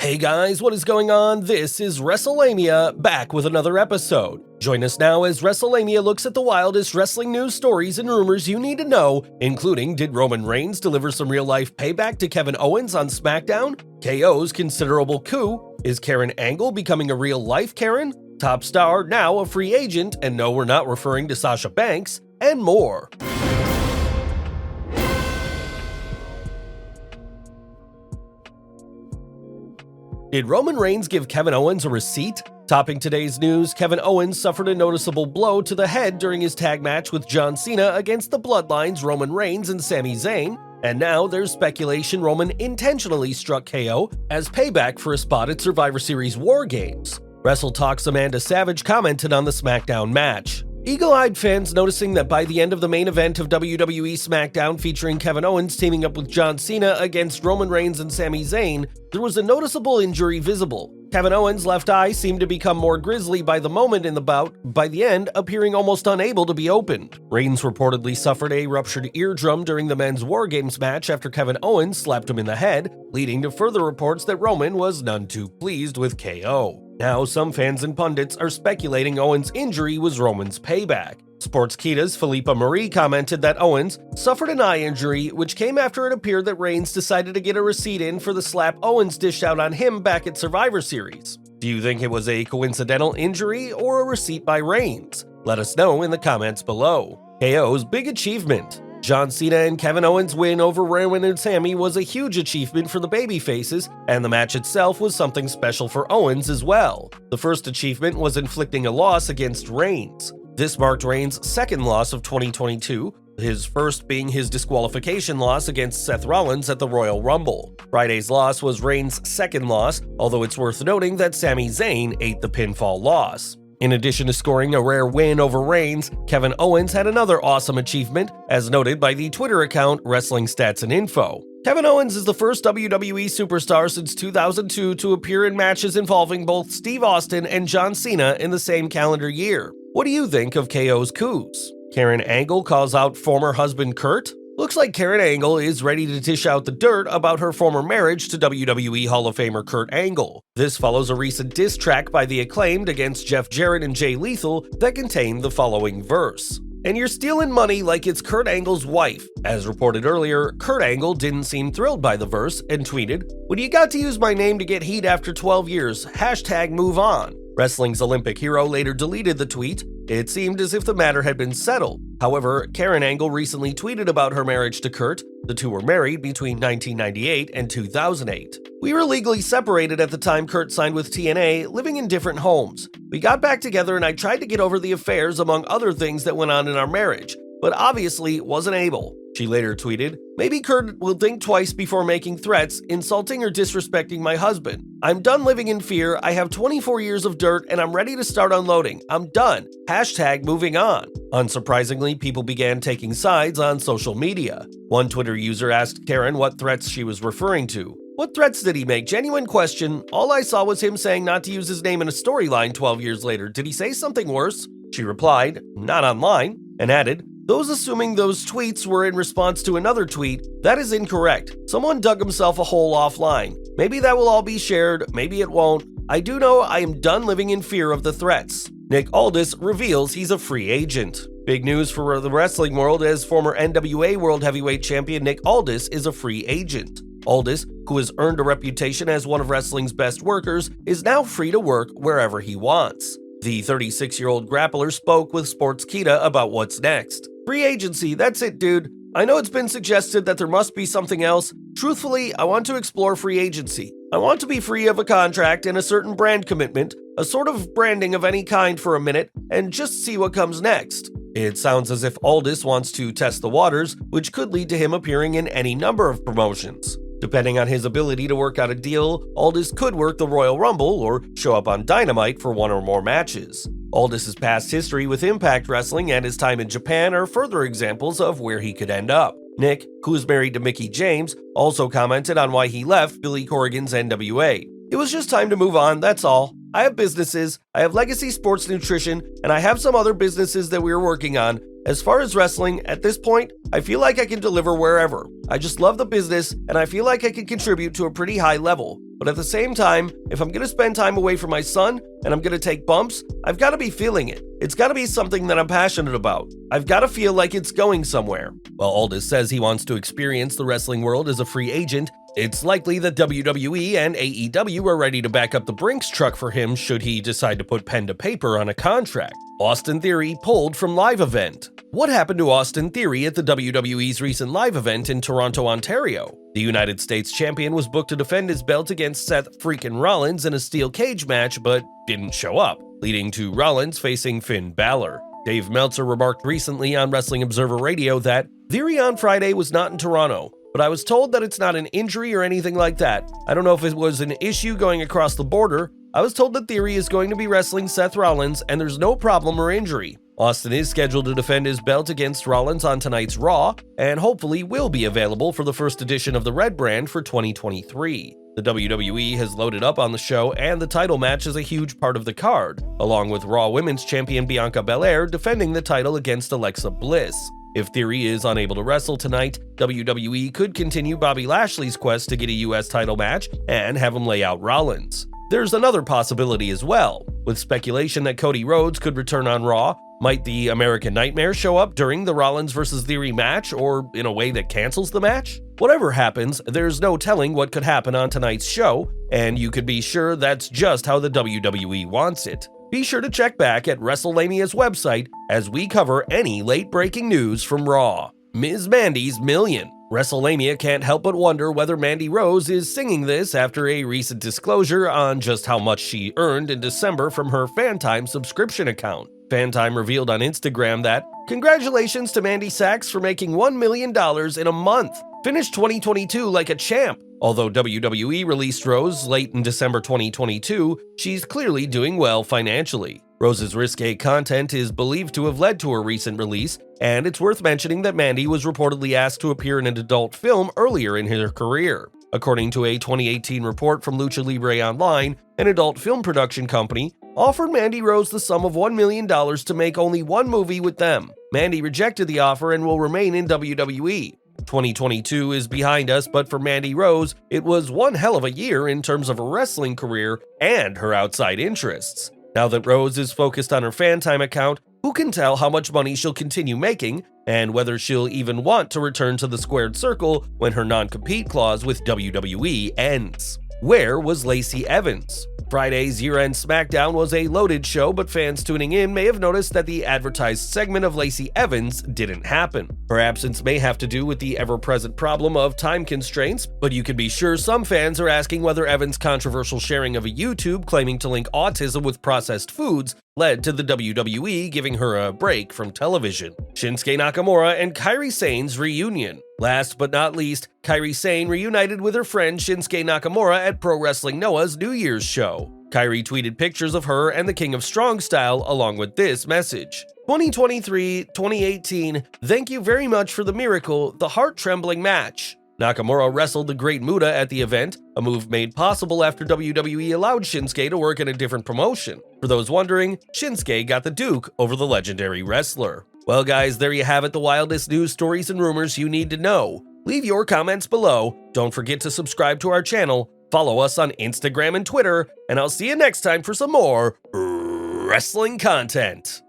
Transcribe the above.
Hey guys, what is going on? This is Wrestlelamia, back with another episode. Join us now as Wrestlelamia looks at the wildest wrestling news stories and rumors you need to know, including did Roman Reigns deliver some real-life payback to Kevin Owens on SmackDown? KO's considerable coup? Is Karen Angle becoming a real-life Karen? Top star now a free agent, and no, we're not referring to Sasha Banks, and more. Did Roman Reigns give Kevin Owens a receipt? Topping today's news, Kevin Owens suffered a noticeable blow to the head during his tag match with John Cena against the Bloodlines Roman Reigns and Sami Zayn, and now there's speculation Roman intentionally struck KO as payback for a spot at Survivor Series War Games. WrestleTalk's Amanda Savage commented on the SmackDown match. Eagle-eyed fans noticing that by the end of the main event of WWE SmackDown featuring Kevin Owens teaming up with John Cena against Roman Reigns and Sami Zayn, there was a noticeable injury visible. Kevin Owens' left eye seemed to become more grisly by the moment in the bout, by the end appearing almost unable to be opened. Reigns reportedly suffered a ruptured eardrum during the men's War Games match after Kevin Owens slapped him in the head, leading to further reports that Roman was none too pleased with KO. Now, some fans and pundits are speculating Owens' injury was Roman's payback. Sportskeeda's Philippa Marie commented that Owens suffered an eye injury, which came after it appeared that Reigns decided to get a receipt in for the slap Owens dished out on him back at Survivor Series. Do you think it was a coincidental injury or a receipt by Reigns? Let us know in the comments below. KO's big achievement. John Cena and Kevin Owens' win over Roman and Sami was a huge achievement for the babyfaces, and the match itself was something special for Owens as well. The first achievement was inflicting a loss against Reigns. This marked Reigns' second loss of 2022, his first being his disqualification loss against Seth Rollins at the Royal Rumble. Friday's loss was Reigns' second loss, although it's worth noting that Sami Zayn ate the pinfall loss. In addition to scoring a rare win over Reigns, Kevin Owens had another awesome achievement, as noted by the Twitter account Wrestling Stats and Info. Kevin Owens is the first WWE superstar since 2002 to appear in matches involving both Steve Austin and John Cena in the same calendar year. What do you think of KO's coups? Karen Angle calls out former husband Kurt? Looks like Karen Angle is ready to dish out the dirt about her former marriage to WWE Hall of Famer Kurt Angle. This follows a recent diss track by The Acclaimed against Jeff Jarrett and Jay Lethal that contained the following verse. "And you're stealing money like it's Kurt Angle's wife." As reported earlier, Kurt Angle didn't seem thrilled by the verse and tweeted, "When you got to use my name to get heat after 12 years, hashtag move on." Wrestling's Olympic hero later deleted the tweet. It seemed as if the matter had been settled. However, Karen Angle recently tweeted about her marriage to Kurt. The two were married between 1998 and 2008. "We were legally separated at the time Kurt signed with TNA, living in different homes. We got back together and I tried to get over the affairs among other things that went on in our marriage, but obviously wasn't able." She later tweeted, "Maybe Kurt will think twice before making threats, insulting or disrespecting my husband. I'm done living in fear, I have 24 years of dirt, and I'm ready to start unloading. I'm done. Hashtag moving on." Unsurprisingly, people began taking sides on social media. One Twitter user asked Karen what threats she was referring to. "What threats did he make? Genuine question. All I saw was him saying not to use his name in a storyline 12 years later. Did he say something worse?" She replied, "Not online," and added, "Those assuming those tweets were in response to another tweet, that is incorrect. Someone dug himself a hole offline. Maybe that will all be shared, maybe it won't. I do know I am done living in fear of the threats." Nick Aldis reveals he's a free agent. Big news for the wrestling world as former NWA World Heavyweight Champion Nick Aldis is a free agent. Aldis, who has earned a reputation as one of wrestling's best workers, is now free to work wherever he wants. The 36-year-old grappler spoke with Sportskeeda about what's next. "Free agency, that's it, dude. I know it's been suggested that there must be something else. Truthfully, I want to explore free agency. I want to be free of a contract and a certain brand commitment, a sort of branding of any kind for a minute, and just see what comes next." It sounds as if Aldis wants to test the waters, which could lead to him appearing in any number of promotions. Depending on his ability to work out a deal, Aldis could work the Royal Rumble or show up on Dynamite for one or more matches. Aldis' past history with Impact Wrestling and his time in Japan are further examples of where he could end up. Nick, who is married to Mickie James, also commented on why he left Billy Corgan's NWA. "It was just time to move on, that's all. I have businesses, I have Legacy Sports Nutrition, and I have some other businesses that we are working on. As far as wrestling, at this point, I feel like I can deliver wherever. I just love the business, and I feel like I can contribute to a pretty high level. But at the same time, if I'm gonna spend time away from my son, and I'm gonna take bumps, I've gotta be feeling it. It's gotta be something that I'm passionate about. I've gotta feel like it's going somewhere. While Aldis says he wants to experience the wrestling world as a free agent, it's likely that WWE and AEW are ready to back up the Brinks truck for him should he decide to put pen to paper on a contract. Austin Theory pulled from live event. What happened to Austin Theory at the WWE's recent live event in Toronto, Ontario? The United States champion was booked to defend his belt against Seth freaking Rollins in a steel cage match, but didn't show up, leading to Rollins facing Finn Balor. Dave Meltzer remarked recently on Wrestling Observer Radio that Theory on Friday was not in Toronto, but I was told that it's not an injury or anything like that. I don't know if it was an issue going across the border. I was told that Theory is going to be wrestling Seth Rollins and there's no problem or injury. Austin is scheduled to defend his belt against Rollins on tonight's Raw, and hopefully will be available for the first edition of the Red brand for 2023. The WWE has loaded up on the show, and the title match is a huge part of the card, along with Raw Women's Champion Bianca Belair defending the title against Alexa Bliss. If Theory is unable to wrestle tonight, WWE could continue Bobby Lashley's quest to get a US title match and have him lay out Rollins. There's another possibility as well, with speculation that Cody Rhodes could return on Raw. Might the American Nightmare show up during the Rollins vs. Theory match, or in a way that cancels the match? Whatever happens, there's no telling what could happen on tonight's show, and you could be sure that's just how the WWE wants it. Be sure to check back at Wrestlemania's website as we cover any late-breaking news from Raw. Ms. Mandy's million. Wrestlelamia can't help but wonder whether Mandy Rose is singing this after a recent disclosure on just how much she earned in December from her Fantime subscription account. Fantime revealed on Instagram that, "Congratulations to Mandy Sachs for making $1 million in a month. Finished 2022 like a champ." Although WWE released Rose late in December 2022, she's clearly doing well financially. Rose's risque content is believed to have led to her recent release, and it's worth mentioning that Mandy was reportedly asked to appear in an adult film earlier in her career. According to a 2018 report from Lucha Libre Online, an adult film production company offered Mandy Rose the sum of $1 million to make only one movie with them. Mandy rejected the offer and will remain in WWE. 2022 is behind us, but for Mandy Rose, it was one hell of a year in terms of her wrestling career and her outside interests. Now that Rose is focused on her Fantime account, who can tell how much money she'll continue making, and whether she'll even want to return to the squared circle when her non-compete clause with WWE ends. Where was Lacey Evans? Friday's year-end SmackDown was a loaded show, but fans tuning in may have noticed that the advertised segment of Lacey Evans didn't happen. Her absence may have to do with the ever-present problem of time constraints, but you can be sure some fans are asking whether Evans' controversial sharing of a YouTube claiming to link autism with processed foods led to the WWE giving her a break from television. Shinsuke Nakamura and Kairi Sane's reunion. Last but not least, Kairi Sane reunited with her friend Shinsuke Nakamura at Pro Wrestling Noah's New Year's show. Kairi tweeted pictures of her and the King of Strong Style along with this message. 2023-2018, thank you very much for the miracle, the heart-trembling match. Nakamura wrestled the Great Muta at the event, a move made possible after WWE allowed Shinsuke to work in a different promotion. For those wondering, Shinsuke got the Duke over the legendary wrestler. Well guys, there you have it, the wildest news stories and rumors you need to know. Leave your comments below, don't forget to subscribe to our channel, follow us on Instagram and Twitter, and I'll see you next time for some more wrestling content.